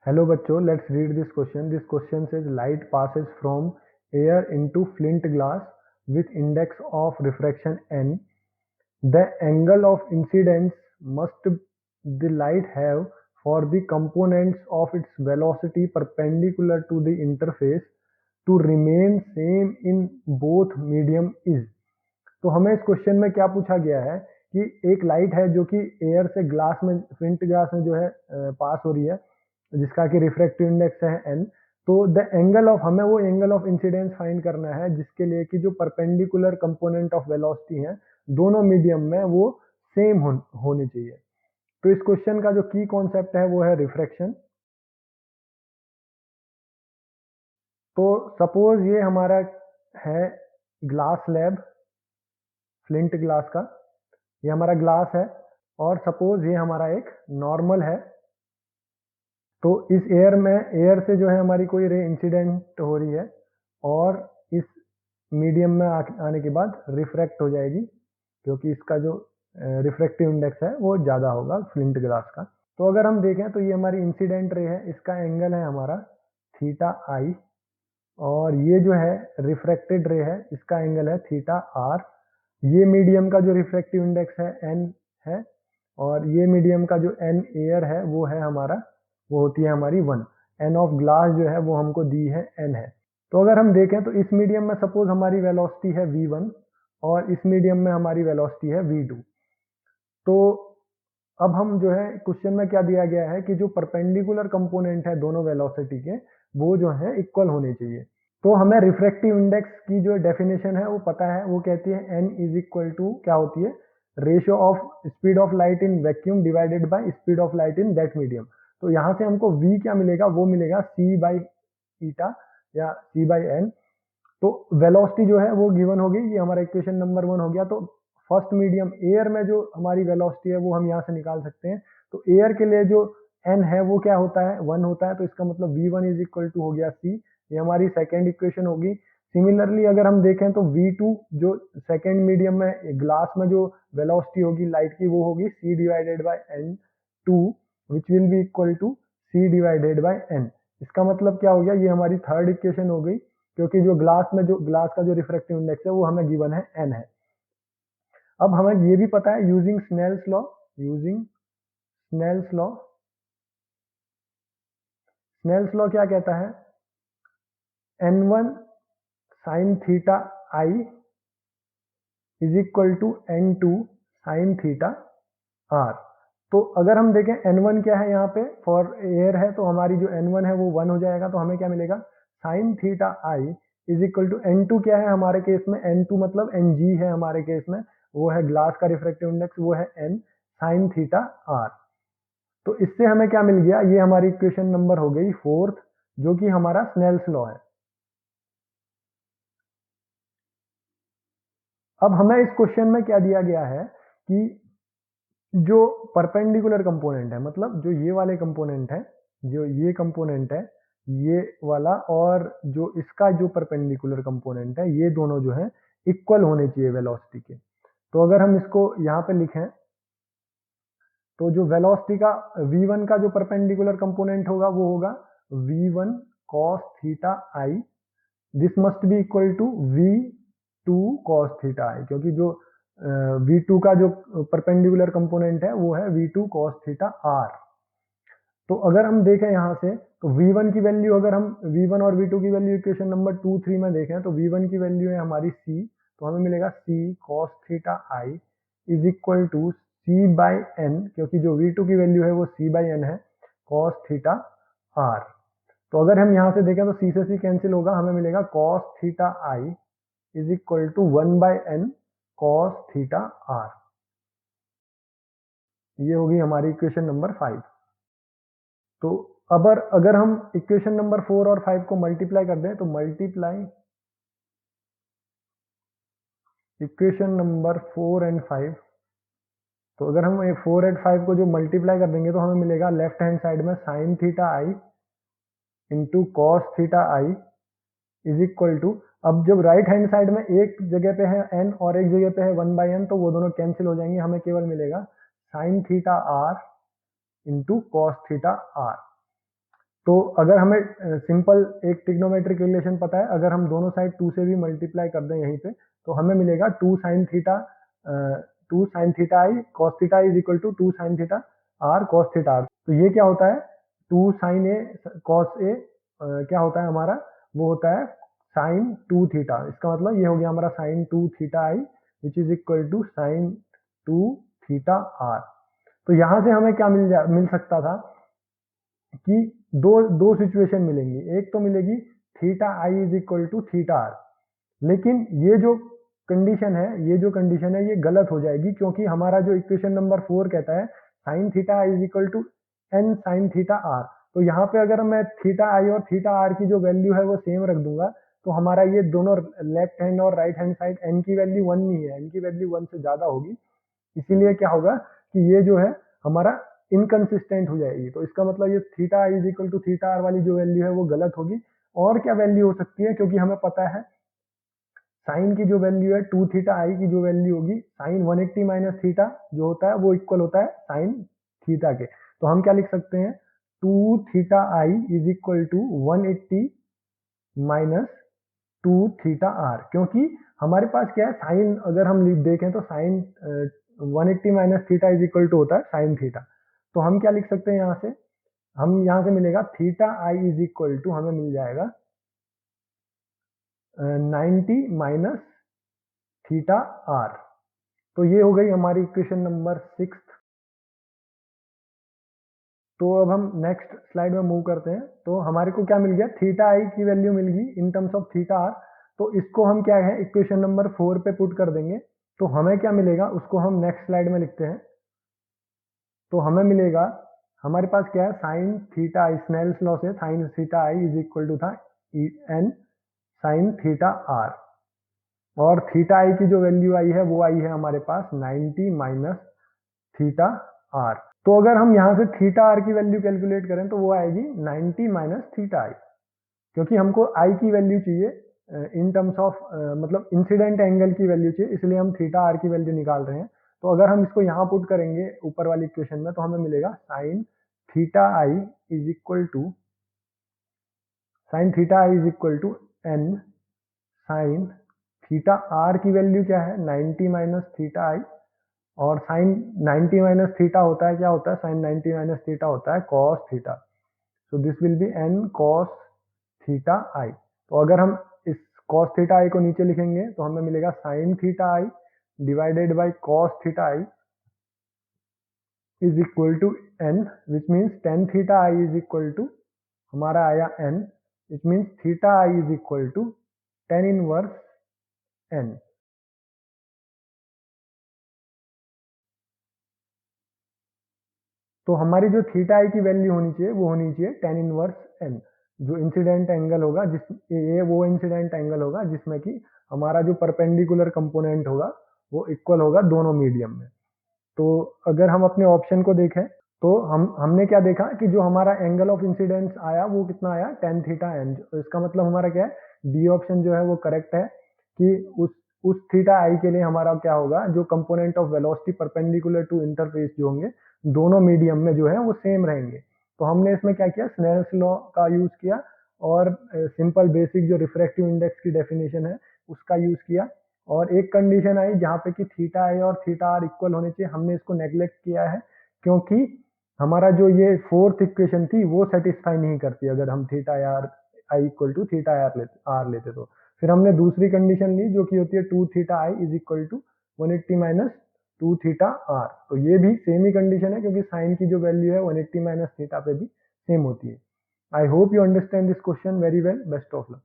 Hello bachcho, let's read this question. This question says light passes from air into flint glass with index of refraction n. The angle of incidence must the light have for the components of its velocity perpendicular to the interface to remain same in both medium is. तो हमें इस question में क्या पूछा गया है कि एक लाइट है जो कि एयर से ग्लास में फ्लिंट ग्लास में जो है पास हो रही है, जिसका कि रिफ्रैक्टिव इंडेक्स है एन। तो द एंगल ऑफ हमें वो एंगल ऑफ इंसिडेंस फाइंड करना है जिसके लिए कि जो परपेंडिकुलर कंपोनेंट ऑफ वेलोसिटी है दोनों मीडियम में वो सेम होनी चाहिए। तो इस क्वेश्चन का जो की कॉन्सेप्ट है वो है रिफ्रैक्शन। तो सपोज ये हमारा है ग्लास स्लैब फ्लिंट ग्लास का, ये हमारा ग्लास है और सपोज ये हमारा एक नॉर्मल है। तो इस एयर से जो है हमारी कोई रे इंसिडेंट हो रही है और इस मीडियम में आने के बाद रिफ्रैक्ट हो जाएगी, क्योंकि इसका जो रिफ्रैक्टिव इंडेक्स है वो ज़्यादा होगा फ्लिंट ग्लास का। तो अगर हम देखें तो ये हमारी इंसिडेंट रे है, इसका एंगल है हमारा थीटा आई, और ये जो है रिफ्रैक्टेड रे है इसका एंगल है थीटा आर। ये मीडियम का जो रिफ्रैक्टिव इंडेक्स है एन है, और ये मीडियम का जो एन एयर है वो है हमारा, वो होती है हमारी 1। एन ऑफ ग्लास जो है वो हमको दी है एन है। तो अगर हम देखें तो इस मीडियम में सपोज हमारी वेलोसिटी है v1 और इस मीडियम में हमारी वेलोसिटी है v2। तो अब हम जो है क्वेश्चन में क्या दिया गया है कि जो परपेंडिकुलर कंपोनेंट है दोनों वेलोसिटी के वो जो है इक्वल होने चाहिए। तो हमें रिफ्रैक्टिव इंडेक्स की जो डेफिनेशन है वो पता है, वो कहती है n इज इक्वल टू क्या होती है, ratio of speed of light in vacuum divided by speed of light in that medium. तो यहाँ से हमको v क्या मिलेगा, वो मिलेगा c बाई ईटा या c बाई n। तो वेलोसिटी जो है वो गिवन होगी, ये हमारा इक्वेशन नंबर 1 हो गया। तो फर्स्ट मीडियम एयर में जो हमारी वेलोसिटी है वो हम यहाँ से निकाल सकते हैं। तो एयर के लिए जो n है वो क्या होता है, 1 होता है। तो इसका मतलब v1 इज इक्वल टू हो गया c, ये हमारी सेकेंड इक्वेशन होगी। सिमिलरली अगर हम देखें तो v2 जो सेकेंड मीडियम में ग्लास में जो वेलोसिटी होगी लाइट की वो होगी c divided by n2 which will be equal to c divided by n। इसका मतलब क्या हो गया, ये हमारी थर्ड इक्वेशन हो गई, क्योंकि जो ग्लास का जो रिफ्रैक्टिव इंडेक्स है वो हमें गिवन है n है। अब हमें ये भी पता है using Snell's law, Snell's law क्या कहता है, n1 sine theta i is equal to n2 sine theta r. तो अगर हम देखें n1 क्या है, यहाँ पे फॉर एयर है, तो हमारी जो n1 है वो 1 हो जाएगा। तो हमें क्या मिलेगा, sine theta i is equal to n2 क्या है हमारे केस में, n2 मतलब ng है हमारे केस में, वो है ग्लास का रिफ्रैक्टिव इंडेक्स, वो है n साइन थीटा आर। तो इससे हमें क्या मिल गया, ये हमारी इक्वेशन नंबर हो गई 4th, जो कि हमारा स्नेल्स लॉ है। अब हमें इस क्वेश्चन में क्या दिया गया है कि जो परपेंडिकुलर कंपोनेंट है, मतलब जो ये वाले कंपोनेंट है, जो ये कंपोनेंट है ये वाला, और जो इसका जो परपेंडिकुलर कंपोनेंट है, ये दोनों जो है इक्वल होने चाहिए वेलोसिटी के। तो अगर हम इसको यहाँ पे लिखें तो जो वेलोसिटी का v1 का जो परपेंडिकुलर कंपोनेंट होगा वो होगा v1 cos theta I, this must be equal to v2 cos theta I, क्योंकि जो v2 का जो परपेंडिकुलर कंपोनेंट है वो है v2 cos थीटा r। तो अगर हम देखें यहाँ से तो v1 की वैल्यू, अगर हम v1 और v2 की वैल्यू इक्वेशन नंबर 2, 3 में देखें तो v1 की वैल्यू है हमारी c, तो हमें मिलेगा c cos theta i is equal to c by n, क्योंकि जो v2 की वैल्यू है वो c बाई n है, cos थीटा r। तो अगर हम यहाँ से देखें तो c से c कैंसिल होगा, हमें मिलेगा cos theta i is equal to 1 by n cos theta r। ये होगी हमारी इक्वेशन नंबर 5। तो अगर हम इक्वेशन नंबर 4 और 5 को मल्टीप्लाई कर दें तो मल्टीप्लाई इक्वेशन नंबर 4 एंड 5, तो अगर हम 4 एंड 5 को जो मल्टीप्लाई कर देंगे तो हमें मिलेगा लेफ्ट हैंड साइड में sine theta i into cos theta i is equal to, अब जब राइट हैंड साइड में एक जगह पे है n और एक जगह पे है 1 बाई n, तो वो दोनों कैंसिल हो जाएंगे, हमें केवल मिलेगा sine theta r into cos theta r. तो अगर हमें सिंपल एक ट्रिग्नोमेट्रिक रिलेशन पता है, अगर हम दोनों साइड 2 से भी मल्टीप्लाई कर दें यहीं पे, तो हमें मिलेगा 2 sin theta i cos theta is equal to 2 sin theta r cos theta r. तो ये क्या होता है, 2 sin ए कॉस ए क्या होता है हमारा, वो होता है sin 2 थीटा। इसका मतलब ये हो गया हमारा sin 2 theta i which is equal to sin 2 theta r. तो यहां से हमें क्या मिल सकता था कि दो सिचुएशन मिलेंगी। एक तो मिलेगी theta i is equal to theta r, लेकिन ये जो कंडीशन है ये गलत हो जाएगी, क्योंकि हमारा जो इक्वेशन नंबर 4 कहता है sine theta i is equal to n sine theta r. तो यहाँ पे अगर मैं थीटा आई और थीटा आर की जो वैल्यू है वो सेम रख दूंगा, तो हमारा ये दोनों लेफ्ट हैंड और राइट हैंड साइड एन की वैल्यू 1 नहीं है, एन की वैल्यू 1 से ज्यादा होगी। इसीलिए क्या होगा कि ये जो है हमारा इनकंसिस्टेंट हो जाएगी। तो इसका मतलब ये theta i is equal to theta r वाली जो वैल्यू है वो गलत होगी। और क्या वैल्यू हो सकती है, क्योंकि हमें पता है साइन की जो वैल्यू है 2 थीटा आई की जो वैल्यू होगी साइन 180 माइनस थीटा जो होता है वो इक्वल होता है साइन थीटा के। तो हम क्या लिख सकते हैं, 2 theta i is equal to 180 minus 2 theta r, क्योंकि हमारे पास क्या है साइन, अगर हम देखें तो sine 180 minus theta is equal to होता है साइन थीटा। तो हम क्या लिख सकते हैं यहाँ से, हम यहाँ से मिलेगा theta i is equal to हमें मिल जाएगा 90 माइनस थीटा आर। तो ये हो गई हमारी इक्वेशन नंबर 6। तो अब हम नेक्स्ट स्लाइड में मूव करते हैं। तो हमारे को क्या मिल गया, थीटा आई की वैल्यू मिल गई in terms of theta r. तो इसको हम क्या है इक्वेशन नंबर 4 पे पुट कर देंगे। तो हमें क्या मिलेगा उसको हम नेक्स्ट स्लाइड में लिखते हैं। तो हमें मिलेगा, हमारे पास क्या है sine theta i, Snell's law से sine theta i is equal to था एन साइन थीटा आर, और थीटा आई की जो वैल्यू आई है वो आई है हमारे पास 90 माइनस थीटा आर। तो अगर हम यहां से थीटा आर की वैल्यू कैलकुलेट करें तो वो आएगी 90 माइनस थीटा आई, क्योंकि हमको आई की वैल्यू चाहिए इन टर्म्स ऑफ मतलब इंसिडेंट एंगल की वैल्यू चाहिए, इसलिए हम थीटा आर की वैल्यू निकाल रहे हैं। तो अगर हम इसको यहाँ पुट करेंगे ऊपर वाली इक्वेशन में, तो हमें मिलेगा sine theta i is equal to n sine theta r की वैल्यू क्या है 90 माइनस थीटा आई, और साइन 90 माइनस थीटा होता है, क्या होता है साइन 90 माइनस थीटा होता है cos theta. So this will be N cos theta I. तो अगर हम इस कॉस थीटा आई को नीचे लिखेंगे तो हमें मिलेगा sine theta i divided by cos theta i is equal to n, which means tan theta i is equal to हमारा आया n, which means theta i is equal to tan inverse n. तो हमारी जो theta i की value होनी चाहिए वो होनी चाहिए टेन इनवर्स एन, जो इंसिडेंट एंगल होगा जिस ये वो इंसिडेंट एंगल होगा जिसमें कि हमारा जो परपेंडिकुलर कंपोनेंट होगा वो इक्वल होगा दोनों मीडियम में। तो अगर हम अपने ऑप्शन को देखें तो हमने क्या देखा कि जो हमारा एंगल ऑफ इंसिडेंस आया वो कितना आया टेन थीटा एन। तो इसका मतलब हमारा क्या है, डी ऑप्शन जो है वो करेक्ट है कि उस थीटा आई के लिए हमारा क्या होगा, जो component of velocity perpendicular to interface जो होंगे दोनों मीडियम में जो है वो सेम रहेंगे। तो हमने इसमें क्या किया, स्नेल्स लॉ का यूज किया और सिंपल बेसिक जो रिफ्रैक्टिव इंडेक्स की डेफिनेशन है उसका यूज किया। और एक कंडीशन आई जहाँ पे कि थीटा आई और थीटा आर इक्वल होने चाहिए, हमने इसको नेग्लेक्ट किया है क्योंकि हमारा जो ये फोर्थ इक्वेशन थी वो सेटिस्फाई नहीं करती अगर हम theta r i equal to theta r लेते तो। फिर हमने दूसरी कंडीशन ली जो कि होती है 2 theta i is equal to 180 minus 2 theta r. तो ये भी सेम ही कंडीशन है क्योंकि साइन की जो वैल्यू है 180 माइनस थीटा पे भी सेम होती है। I hope you understand this question very well. Best of luck.